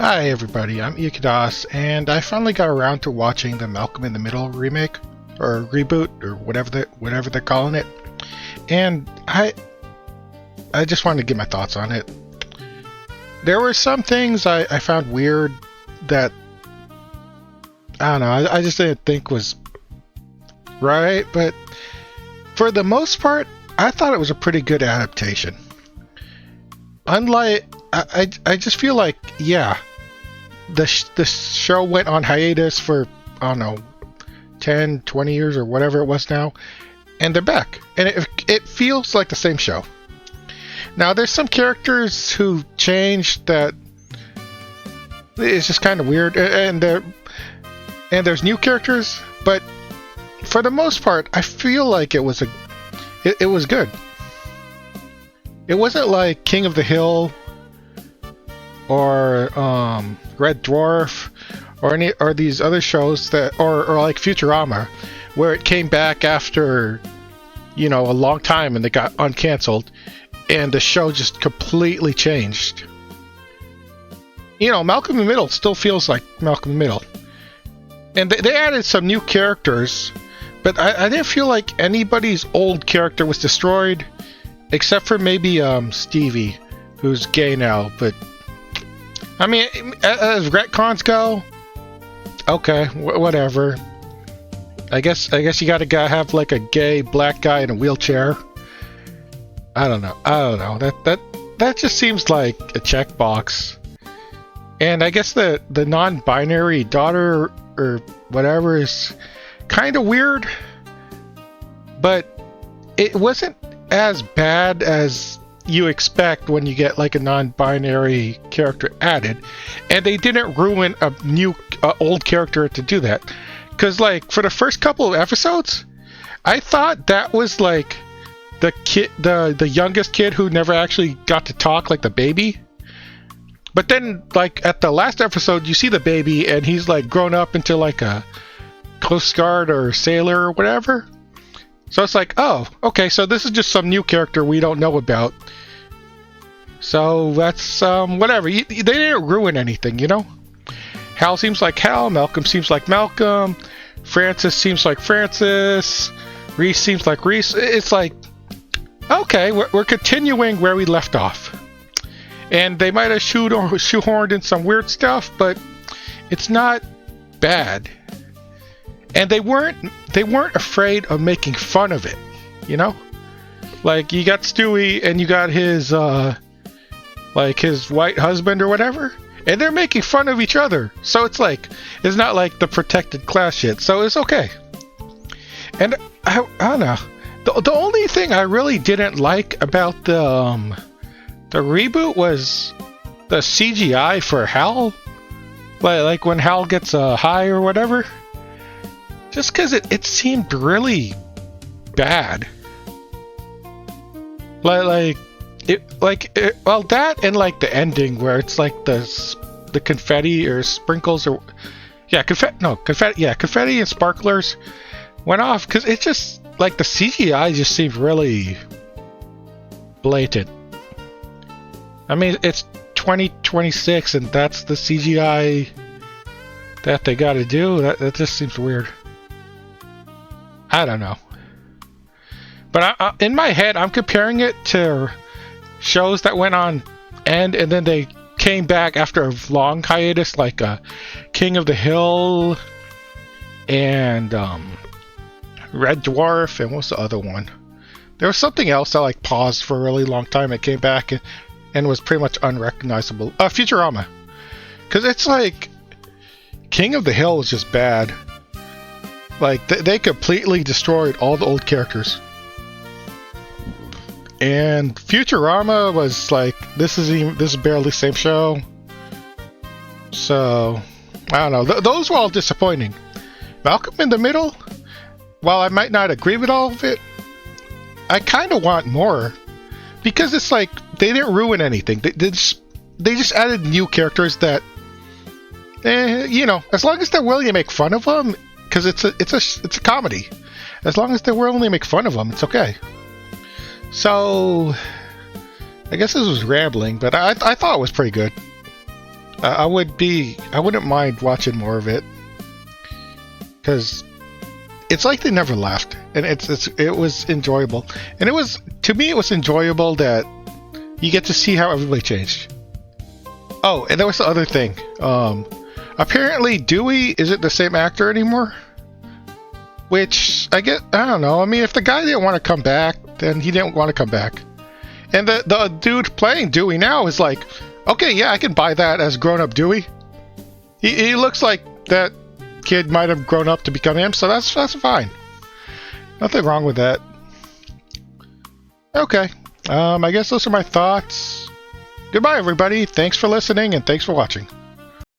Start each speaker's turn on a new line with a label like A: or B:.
A: Hi everybody, I'm Ikedas, and I finally got around to watching the Malcolm in the Middle remake, or reboot, or whatever they're calling it. And I just wanted to give my thoughts on it. There were some things I found weird that, I don't know, I just didn't think was right, but for the most part, I thought it was a pretty good adaptation. Unlike, I just feel like, yeah, the show went on hiatus for, I don't know, 10, 20 years or whatever it was now, and they're back. And it feels like the same show. Now, there's some characters who changed that it's just kind of weird, and there's new characters, but for the most part, I feel like it was good. It wasn't like King of the Hill or Red Dwarf or these other shows that or like Futurama, where it came back after, you know, a long time and they got uncanceled and the show just completely changed. You know, Malcolm in the Middle still feels like Malcolm in the Middle. And they added some new characters, but I didn't feel like anybody's old character was destroyed, except for maybe Stevie, who's gay now. But I mean, as retcons go, okay, whatever. I guess you gotta have like a gay black guy in a wheelchair. I don't know. That just seems like a checkbox. And I guess the non-binary daughter or whatever is kind of weird, but it wasn't as bad as you expect when you get like a non-binary character added, and they didn't ruin a new old character to do that. Because like for the first couple of episodes, I thought that was like the kid, the youngest kid who never actually got to talk, like the baby. But then, like, at the last episode, you see the baby, and he's, like, grown up into, like, a Coast Guard or sailor or whatever. So it's like, oh, okay, so this is just some new character we don't know about. So that's, whatever. They didn't ruin anything, you know? Hal seems like Hal, Malcolm seems like Malcolm, Francis seems like Francis, Reese seems like Reese. It's like, okay, we're continuing where we left off. And they might have shoehorned in some weird stuff, but it's not bad. And they weren't afraid of making fun of it, you know? Like, you got Stewie and you got his like his white husband or whatever, and they're making fun of each other. So it's like, it's not like the protected class shit. So it's okay. And I don't know. The only thing I really didn't like about the reboot was the CGI for Hal. Like when Hal gets high or whatever. Just because it seemed really bad. Well, that and like the ending where it's like the confetti or sprinkles or confetti and sparklers went off, because it just like the CGI just seemed really blatant. I mean, it's 2026 and that's the CGI that they gotta do? That just seems weird. I don't know. But in my head, I'm comparing it to shows that went on and then they came back after a long hiatus, like King of the Hill and Red Dwarf, and what's the other one? There was something else that like paused for a really long time. It came back and was pretty much unrecognizable. Futurama. Because it's like, King of the Hill is just bad. Like, they completely destroyed all the old characters. And Futurama was like, this is barely the same show. So, I don't know. Those were all disappointing. Malcolm in the Middle, while I might not agree with all of it, I kind of want more. Because it's like, they didn't ruin anything. They just added new characters that, you know, as long as they're willing to make fun of them, because it's a comedy. As long as they're willing to make fun of them, it's okay. So, I guess this was rambling, but I thought it was pretty good. I wouldn't mind watching more of it because it's like they never left, and it was enjoyable, and to me it was enjoyable that you get to see how everybody changed. Oh, and there was the other thing. Apparently Dewey isn't the same actor anymore, which I don't know. I mean, if the guy didn't want to come back, then he didn't want to come back. And the dude playing Dewey now is like, okay, yeah, I can buy that as grown-up Dewey. He looks like that kid might have grown up to become him, so that's fine. Nothing wrong with that. Okay, I guess those are my thoughts. Goodbye, everybody. Thanks for listening, and thanks for watching.